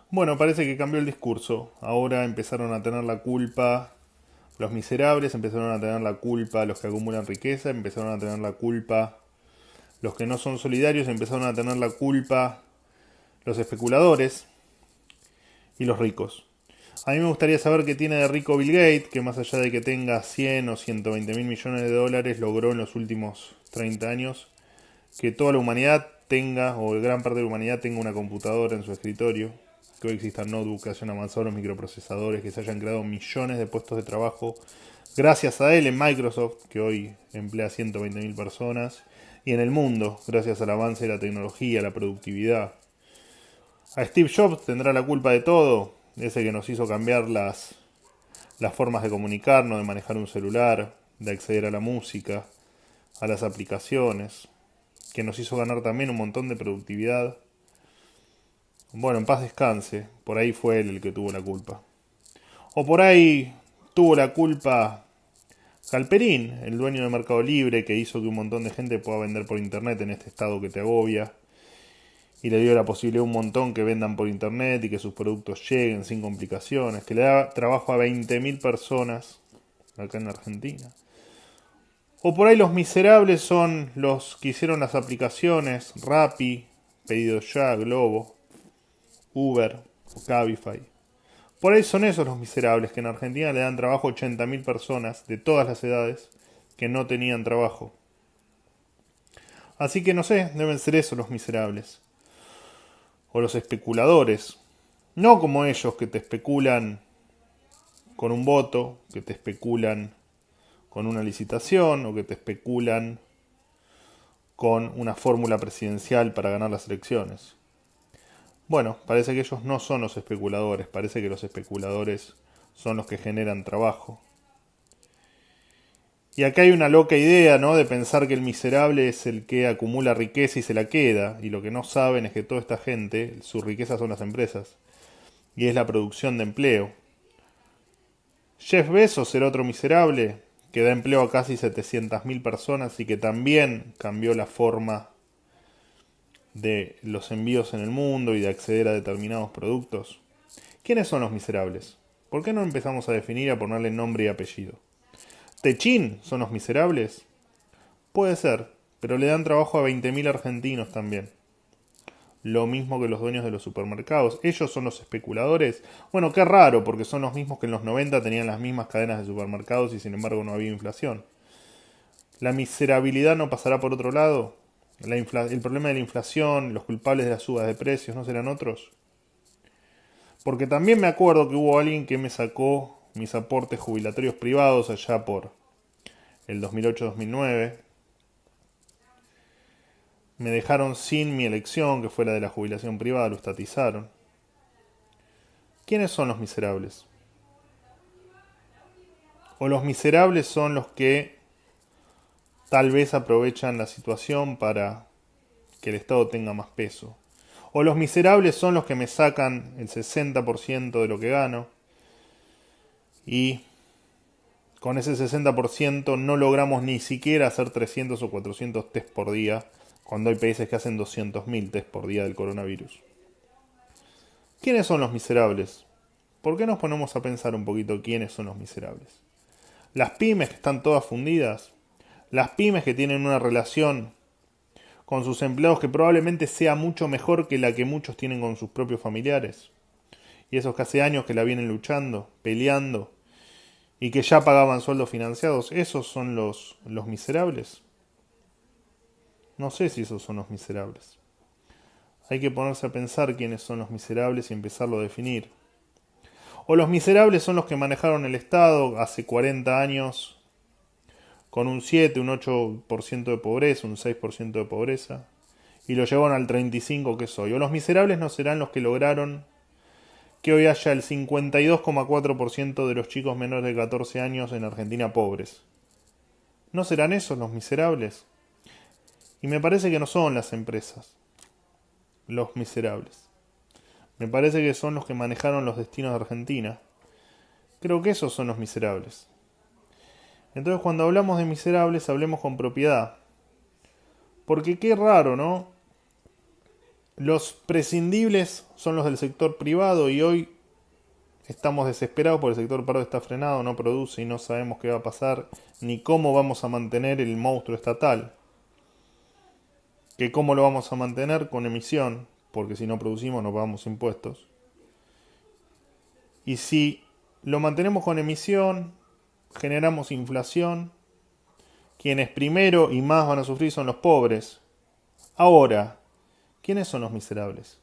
Bueno, parece que cambió el discurso. Ahora empezaron a tener la culpa los miserables, empezaron a tener la culpa los que acumulan riqueza, empezaron a tener la culpa los que no son solidarios, empezaron a tener la culpa los especuladores y los ricos. A mí me gustaría saber qué tiene de rico Bill Gates, que más allá de que tenga 100 o 120 mil millones de dólares, logró en los últimos 30 años que toda la humanidad tenga, o gran parte de la humanidad tenga una computadora en su escritorio, que hoy existan notebooks que hayan avanzado los microprocesadores, que se hayan creado millones de puestos de trabajo, gracias a él en Microsoft, que hoy emplea 120 mil personas, y en el mundo, gracias al avance de la tecnología, la productividad. A Steve Jobs tendrá la culpa de todo, ese que nos hizo cambiar las formas de comunicarnos, de manejar un celular, de acceder a la música, a las aplicaciones, que nos hizo ganar también un montón de productividad. Bueno, en paz descanse, por ahí fue él el que tuvo la culpa. O por ahí tuvo la culpa Galperín, el dueño de Mercado Libre, que hizo que un montón de gente pueda vender por internet en este estado que te agobia. Y le dio la posibilidad a un montón que vendan por internet y que sus productos lleguen sin complicaciones, que le da trabajo a 20.000 personas acá en Argentina. O por ahí los miserables son los que hicieron las aplicaciones Rappi, Pedido Ya, Globo, Uber o Cabify. Por ahí son esos los miserables que en Argentina le dan trabajo a 80.000 personas de todas las edades que no tenían trabajo. Así que no sé, deben ser esos los miserables. O los especuladores. No como ellos que te especulan con un voto, que te especulan con una licitación o que te especulan con una fórmula presidencial para ganar las elecciones. Bueno, parece que ellos no son los especuladores, parece que los especuladores son los que generan trabajo. Y acá hay una loca idea, ¿no? De pensar que el miserable es el que acumula riqueza y se la queda, y lo que no saben es que toda esta gente, su riqueza son las empresas, y es la producción de empleo. Jeff Bezos era otro miserable que da empleo a casi 700.000 personas y que también cambió la forma de los envíos en el mundo y de acceder a determinados productos. ¿Quiénes son los miserables? ¿Por qué no empezamos a definir y a ponerle nombre y apellido? ¿Techín son los miserables? Puede ser, pero le dan trabajo a 20.000 argentinos también. Lo mismo que los dueños de los supermercados. ¿Ellos son los especuladores? Bueno, qué raro, porque son los mismos que en los 90 tenían las mismas cadenas de supermercados y sin embargo no había inflación. ¿La miserabilidad no pasará por otro lado? ¿El problema de la inflación, los culpables de las subas de precios, no serán otros? Porque también me acuerdo que hubo alguien que me sacó mis aportes jubilatorios privados allá por el 2008-2009. Me dejaron sin mi elección, que fue la de la jubilación privada, lo estatizaron. ¿Quiénes son los miserables? O los miserables son los que tal vez aprovechan la situación para que el Estado tenga más peso. O los miserables son los que me sacan el 60% de lo que gano y con ese 60% no logramos ni siquiera hacer 300 o 400 test por día cuando hay países que hacen 200.000 test por día del coronavirus. ¿Quiénes son los miserables? ¿Por qué nos ponemos a pensar un poquito quiénes son los miserables? Las pymes que están todas fundidas, las pymes que tienen una relación con sus empleados que probablemente sea mucho mejor que la que muchos tienen con sus propios familiares. Y esos que hace años que la vienen luchando, peleando, y que ya pagaban sueldos financiados, ¿esos son los miserables? No sé si esos son los miserables. Hay que ponerse a pensar quiénes son los miserables y empezarlo a definir. O los miserables son los que manejaron el Estado hace 40 años con un 7, un 8% de pobreza, un 6% de pobreza, y lo llevaron al 35% que es hoy. O los miserables no serán los que lograron que hoy haya el 52,4% de los chicos menores de 14 años en Argentina pobres. ¿No serán esos los miserables? Y me parece que no son las empresas los miserables. Me parece que son los que manejaron los destinos de Argentina. Creo que esos son los miserables. Entonces cuando hablamos de miserables hablemos con propiedad. Porque qué raro, ¿no? Los prescindibles son los del sector privado y hoy estamos desesperados porque el sector privado está frenado, no produce y no sabemos qué va a pasar ni cómo vamos a mantener el monstruo estatal. Que cómo lo vamos a mantener con emisión, porque si no producimos no pagamos impuestos. Y si lo mantenemos con emisión, generamos inflación. Quienes primero y más van a sufrir son los pobres. Ahora, ¿quiénes son los miserables?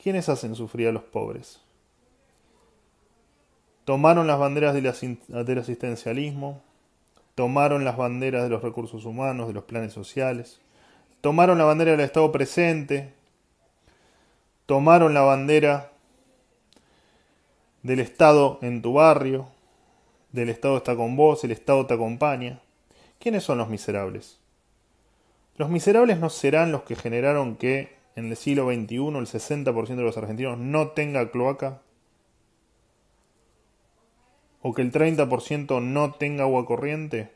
¿Quiénes hacen sufrir a los pobres? Tomaron las banderas del asistencialismo, tomaron las banderas de los recursos humanos, de los planes sociales, tomaron la bandera del Estado presente, tomaron la bandera del Estado en tu barrio, del Estado está con vos, el Estado te acompaña. ¿Quiénes son los miserables? Los miserables no serán los que generaron que en el siglo XXI el 60% de los argentinos no tenga cloaca, o que el 30% no tenga agua corriente,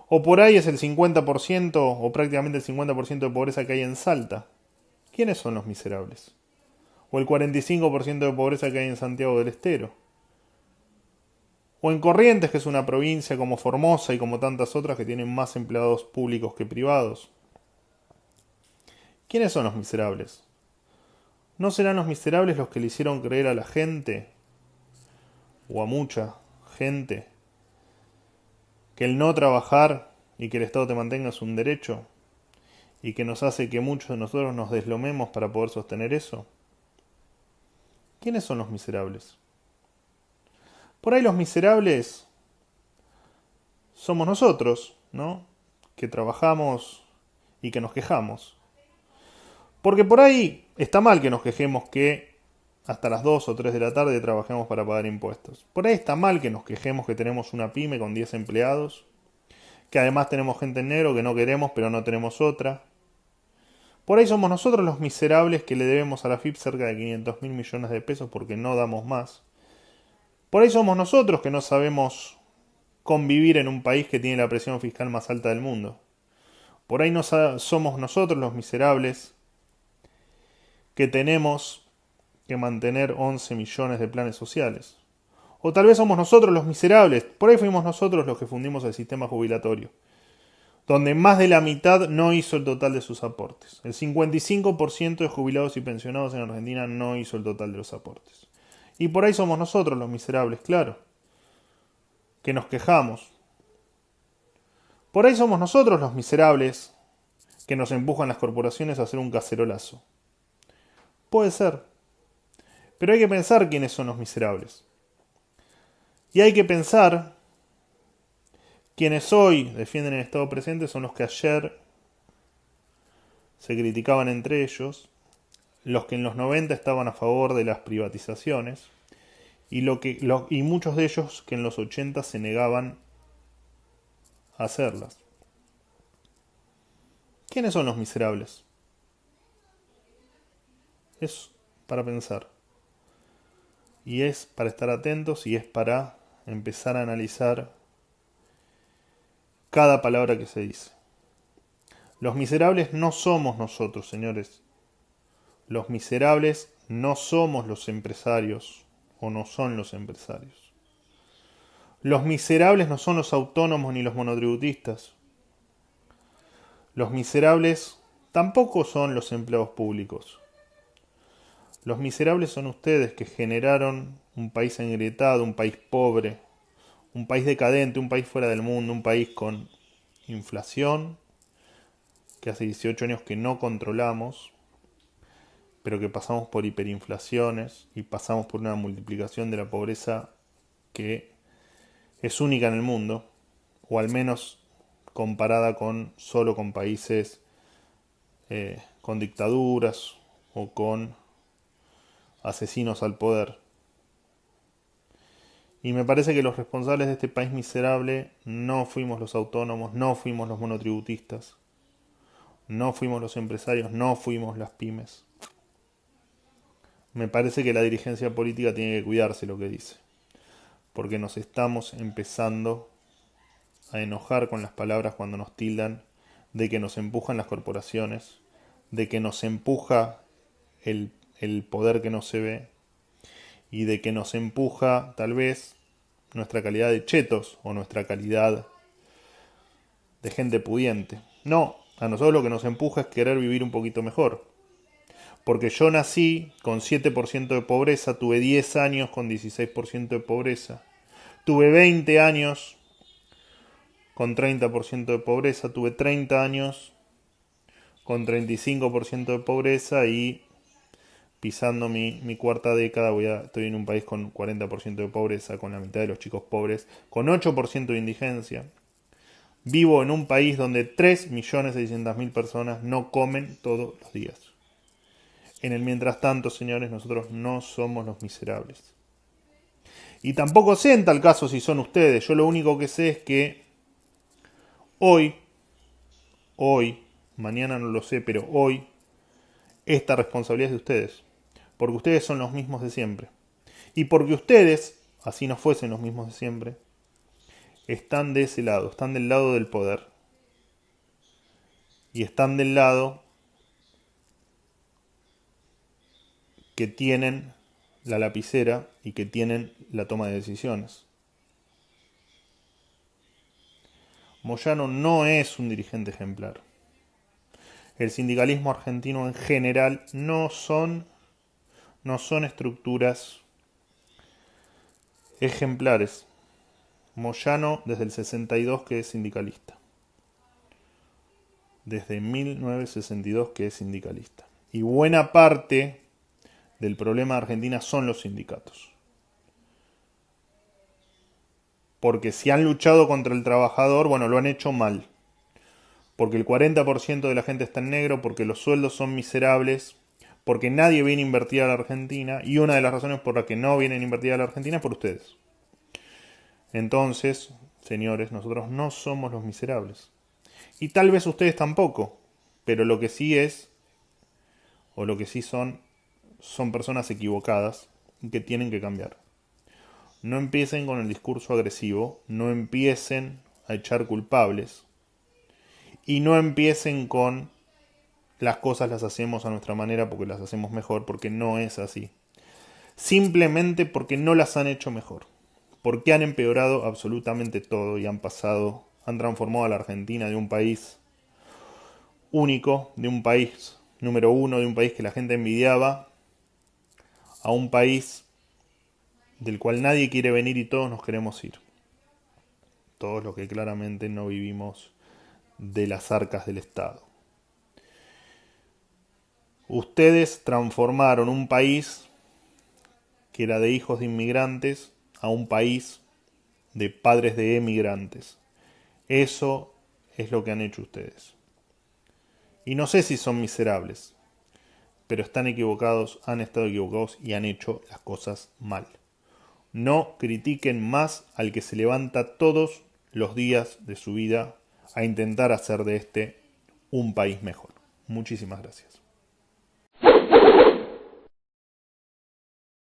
o por ahí es el 50% o prácticamente el 50% de pobreza que hay en Salta. ¿Quiénes son los miserables? O el 45% de pobreza que hay en Santiago del Estero. O en Corrientes, que es una provincia como Formosa y como tantas otras que tienen más empleados públicos que privados. ¿Quiénes son los miserables? ¿No serán los miserables los que le hicieron creer a la gente, o a mucha gente, que el no trabajar y que el Estado te mantenga es un derecho? ¿Y que nos hace que muchos de nosotros nos deslomemos para poder sostener eso? ¿Quiénes son los miserables? Por ahí los miserables somos nosotros, ¿no? Que trabajamos y que nos quejamos. Porque por ahí está mal que nos quejemos que hasta las 2 o 3 de la tarde trabajemos para pagar impuestos. Por ahí está mal que nos quejemos que tenemos una pyme con 10 empleados, que además tenemos gente en negro que no queremos pero no tenemos otra. Por ahí somos nosotros los miserables que le debemos a la FIP cerca de 500 mil millones de pesos porque no damos más. Por ahí somos nosotros que no sabemos convivir en un país que tiene la presión fiscal más alta del mundo. Por ahí no somos nosotros los miserables que tenemos que mantener 11 millones de planes sociales. O tal vez somos nosotros los miserables, por ahí fuimos nosotros los que fundimos el sistema jubilatorio, donde más de la mitad no hizo el total de sus aportes. El 55% de jubilados y pensionados en Argentina no hizo el total de los aportes. Y por ahí somos nosotros los miserables, claro, que nos quejamos. Por ahí somos nosotros los miserables que nos empujan las corporaciones a hacer un cacerolazo. Puede ser, pero hay que pensar quiénes son los miserables. Y hay que pensar quienes hoy defienden el Estado presente son los que ayer se criticaban entre ellos, los que en los 90 estaban a favor de las privatizaciones y muchos de ellos que en los 80 se negaban a hacerlas. ¿Quiénes son los miserables? Es para pensar. Y es para estar atentos y es para empezar a analizar cada palabra que se dice. Los miserables no somos nosotros, señores. Los miserables no somos los empresarios o no son los empresarios. Los miserables no son los autónomos ni los monotributistas. Los miserables tampoco son los empleados públicos. Los miserables son ustedes que generaron un país engrietado, un país pobre, un país decadente, un país fuera del mundo, un país con inflación, que hace 18 años que no controlamos, pero que pasamos por hiperinflaciones y pasamos por una multiplicación de la pobreza que es única en el mundo, o al menos comparada solo con países con dictaduras o con asesinos al poder. Y me parece que los responsables de este país miserable no fuimos los autónomos, no fuimos los monotributistas, no fuimos los empresarios, no fuimos las pymes. Me parece que la dirigencia política tiene que cuidarse lo que dice, porque nos estamos empezando a enojar con las palabras cuando nos tildan de que nos empujan las corporaciones, de que nos empuja el poder que no se ve y de que nos empuja tal vez nuestra calidad de chetos o nuestra calidad de gente pudiente. No, a nosotros lo que nos empuja es querer vivir un poquito mejor. Porque yo nací con 7% de pobreza, tuve 10 años con 16% de pobreza, tuve 20 años con 30% de pobreza, tuve 30 años con 35% de pobreza y pisando mi cuarta década estoy en un país con 40% de pobreza, con la mitad de los chicos pobres, con 8% de indigencia. Vivo en un país donde 3.600.000 personas no comen todos los días. En el mientras tanto, señores, nosotros no somos los miserables. Y tampoco sé en tal caso si son ustedes. Yo lo único que sé es que hoy, mañana no lo sé, pero hoy, esta responsabilidad es de ustedes. Porque ustedes son los mismos de siempre. Y porque ustedes, así no fuesen los mismos de siempre, están de ese lado, están del lado del poder. Y están del lado que tienen la lapicera y que tienen la toma de decisiones. Moyano no es un dirigente ejemplar. El sindicalismo argentino en general no son estructuras ejemplares. Moyano desde el 62 que es sindicalista. Desde 1962 que es sindicalista. Y buena parte del problema de Argentina son los sindicatos. Porque si han luchado contra el trabajador, bueno, lo han hecho mal. Porque el 40% de la gente está en negro, porque los sueldos son miserables, porque nadie viene a invertir a la Argentina, y una de las razones por las que no vienen a invertir a la Argentina es por ustedes. Entonces, señores, nosotros no somos los miserables. Y tal vez ustedes tampoco, pero lo que sí es, o lo que sí son personas equivocadas y que tienen que cambiar. No empiecen con el discurso agresivo, no empiecen a echar culpables y no empiecen con las cosas las hacemos a nuestra manera porque las hacemos mejor, porque no es así. Simplemente porque no las han hecho mejor. Porque han empeorado absolutamente todo y han transformado a la Argentina de un país único, de un país número uno, de un país que la gente envidiaba, a un país del cual nadie quiere venir y todos nos queremos ir. Todos los que claramente no vivimos de las arcas del Estado. Ustedes transformaron un país que era de hijos de inmigrantes a un país de padres de emigrantes. Eso es lo que han hecho ustedes. Y no sé si son miserables, pero están equivocados, han estado equivocados y han hecho las cosas mal. No critiquen más al que se levanta todos los días de su vida a intentar hacer de este un país mejor. Muchísimas gracias.